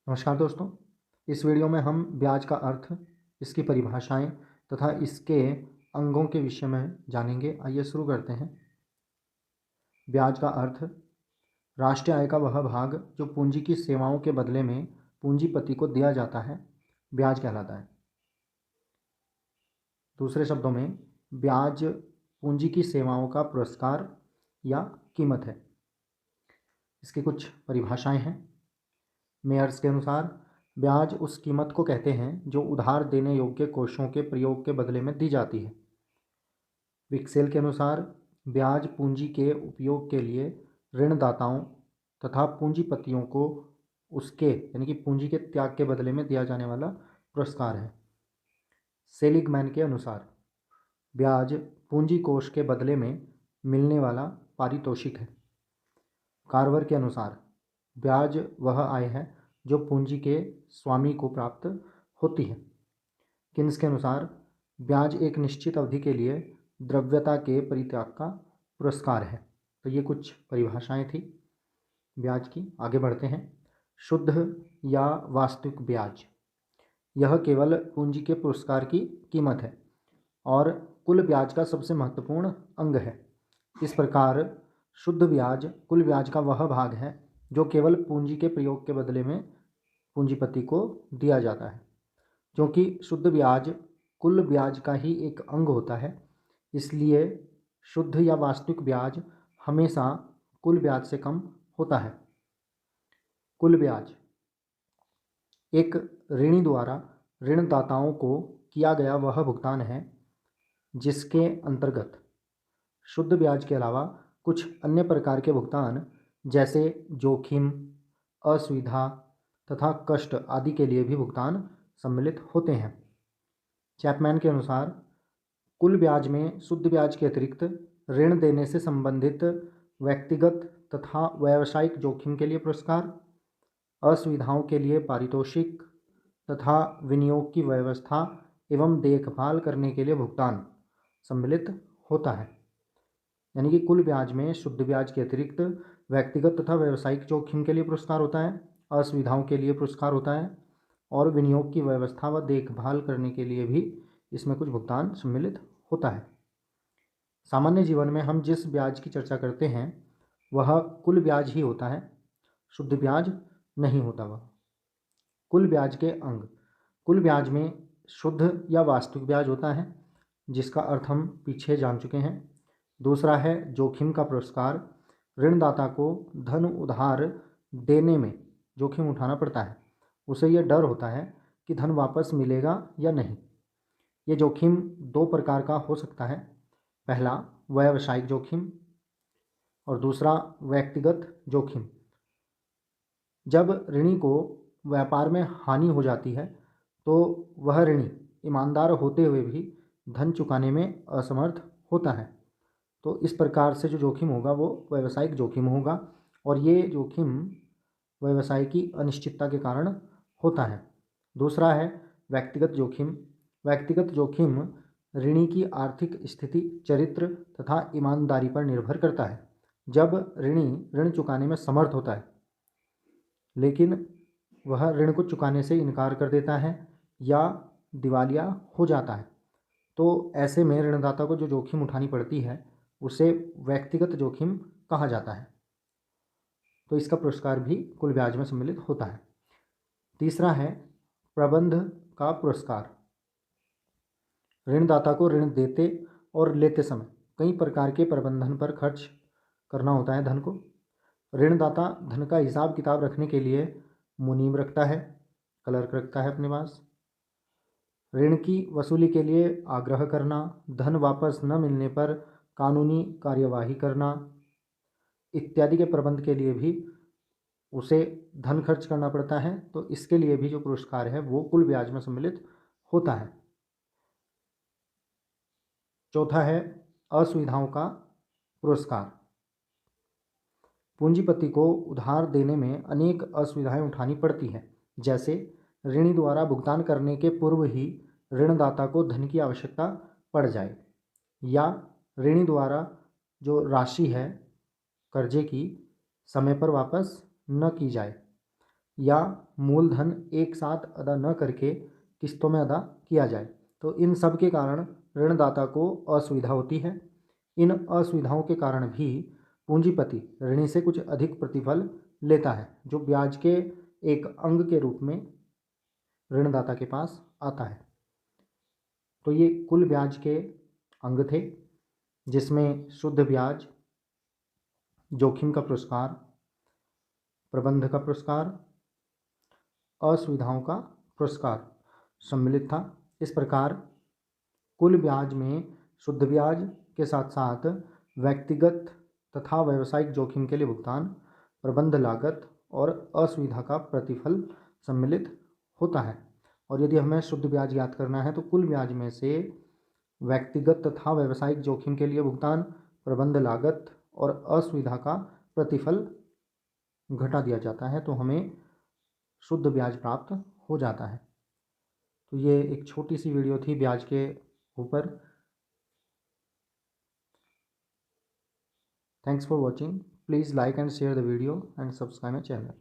नमस्कार दोस्तों। इस वीडियो में हम ब्याज का अर्थ, इसकी परिभाषाएं तथा इसके अंगों के विषय में जानेंगे। आइए शुरू करते हैं। ब्याज का अर्थ राष्ट्रीय आय का वह भाग जो पूंजी की सेवाओं के बदले में पूंजीपति को दिया जाता है, ब्याज कहलाता है। दूसरे शब्दों में, ब्याज पूंजी की सेवाओं का पुरस्कार या कीमत है। इसकी कुछ परिभाषाएं हैं। मेयर्स के अनुसार ब्याज उस कीमत को कहते हैं जो उधार देने योग्य कोषों के प्रयोग के बदले में दी जाती है। विक्सेल के अनुसार ब्याज पूंजी के उपयोग के लिए ऋणदाताओं तथा पूंजीपतियों को उसके यानी कि पूंजी के त्याग के बदले में दिया जाने वाला पुरस्कार है। सेलिगमैन के अनुसार ब्याज पूंजी कोष के बदले में मिलने वाला पारितोषिक है। कार्वर के अनुसार ब्याज वह आय है जो पूंजी के स्वामी को प्राप्त होती है। किन्स के अनुसार ब्याज एक निश्चित अवधि के लिए द्रव्यता के परित्याग का पुरस्कार है। तो ये कुछ परिभाषाएं थी ब्याज की। आगे बढ़ते हैं। शुद्ध या वास्तविक ब्याज, यह केवल पूंजी के पुरस्कार की कीमत है और कुल ब्याज का सबसे महत्वपूर्ण अंग है। इस प्रकार शुद्ध ब्याज कुल ब्याज का वह भाग है जो केवल पूंजी के प्रयोग के बदले में पूंजीपति को दिया जाता है। क्योंकि शुद्ध ब्याज कुल ब्याज का ही एक अंग होता है, इसलिए शुद्ध या वास्तविक ब्याज हमेशा कुल ब्याज से कम होता है। कुल ब्याज एक ऋणी द्वारा ऋणदाताओं को किया गया वह भुगतान है जिसके अंतर्गत शुद्ध ब्याज के अलावा कुछ अन्य प्रकार के भुगतान जैसे जोखिम, असुविधा तथा कष्ट आदि के लिए भी भुगतान सम्मिलित होते हैं। चैपमैन के अनुसार कुल ब्याज में शुद्ध ब्याज के अतिरिक्त ऋण देने से संबंधित व्यक्तिगत तथा व्यावसायिक जोखिम के लिए पुरस्कार, असुविधाओं के लिए पारितोषिक तथा विनियोग की व्यवस्था एवं देखभाल करने के लिए भुगतान सम्मिलित होता है। यानी कि कुल ब्याज में शुद्ध ब्याज के अतिरिक्त व्यक्तिगत तथा व्यावसायिक जोखिम के लिए पुरस्कार होता है, असुविधाओं के लिए पुरस्कार होता है और विनियोग की व्यवस्था व देखभाल करने के लिए भी इसमें कुछ भुगतान सम्मिलित होता है। सामान्य जीवन में हम जिस ब्याज की चर्चा करते हैं वह कुल ब्याज ही होता है, शुद्ध ब्याज नहीं होता। वह कुल ब्याज के अंग, कुल ब्याज में शुद्ध या वास्तविक ब्याज होता है जिसका अर्थ हम पीछे जान चुके हैं। दूसरा है जोखिम का पुरस्कार। ऋणदाता को धन उधार देने में जोखिम उठाना पड़ता है, उसे यह डर होता है कि धन वापस मिलेगा या नहीं। ये जोखिम दो प्रकार का हो सकता है। पहला व्यावसायिक जोखिम और दूसरा व्यक्तिगत जोखिम। जब ऋणी को व्यापार में हानि हो जाती है तो वह ऋणी ईमानदार होते हुए भी धन चुकाने में असमर्थ होता है, तो इस प्रकार से जो जोखिम होगा वो व्यावसायिक जोखिम होगा और ये जोखिम व्यवसाय की अनिश्चितता के कारण होता है। दूसरा है व्यक्तिगत जोखिम। व्यक्तिगत जोखिम ऋणी की आर्थिक स्थिति, चरित्र तथा ईमानदारी पर निर्भर करता है। जब ऋणी ऋण चुकाने में समर्थ होता है लेकिन वह ऋण को चुकाने से इनकार कर देता है या दिवालिया हो जाता है, तो ऐसे में ऋणदाता को जो जोखिम उठानी पड़ती है उसे व्यक्तिगत जोखिम कहा जाता है। तो इसका पुरस्कार भी कुल ब्याज में सम्मिलित होता है। तीसरा है प्रबंध का पुरस्कार। ऋणदाता को ऋण देते और लेते समय कई प्रकार के प्रबंधन पर खर्च करना होता है धन को। ऋणदाता धन का हिसाब किताब रखने के लिए मुनीम रखता है, क्लर्क रखता है अपने पास। ऋण की वसूली के लिए आग्रह करना, धन वापस न मिलने पर कानूनी कार्यवाही करना इत्यादि के प्रबंध के लिए भी उसे धन खर्च करना पड़ता है, तो इसके लिए भी जो पुरस्कार है वो कुल ब्याज में सम्मिलित होता है। चौथा है असुविधाओं का पुरस्कार। पूंजीपति को उधार देने में अनेक असुविधाएं उठानी पड़ती हैं, जैसे ऋणी द्वारा भुगतान करने के पूर्व ही ऋणदाता को धन की आवश्यकता पड़ जाए या ऋणी द्वारा जो राशि है कर्जे की समय पर वापस न की जाए। या मूलधन एक साथ अदा न करके किस्तों में अदा किया जाए। तो इन सब के कारण ऋणदाता को असुविधा होती है। इन असुविधाओं के कारण भी पूंजीपति ऋणी से कुछ अधिक प्रतिफल लेता है, जो ब्याज के एक अंग के रूप में ऋणदाता के पास आता है। तो ये कुल ब्याज के अंग थे, जिसमें शुद्ध ब्याज, जोखिम का पुरस्कार, प्रबंध का पुरस्कार, असुविधाओं का पुरस्कार सम्मिलित था। इस प्रकार कुल ब्याज में शुद्ध ब्याज के साथ साथ व्यक्तिगत तथा व्यावसायिक जोखिम के लिए भुगतान, प्रबंध लागत और असुविधा का प्रतिफल सम्मिलित होता है। और यदि हमें शुद्ध ब्याज ज्ञात करना है तो कुल ब्याज में से व्यक्तिगत तथा व्यावसायिक जोखिम के लिए भुगतान, प्रबंध लागत और असुविधा का प्रतिफल घटा दिया जाता है, तो हमें शुद्ध ब्याज प्राप्त हो जाता है। तो ये एक छोटी सी वीडियो थी ब्याज के ऊपर। Thanks for watching. Please like and share the video and subscribe my channel.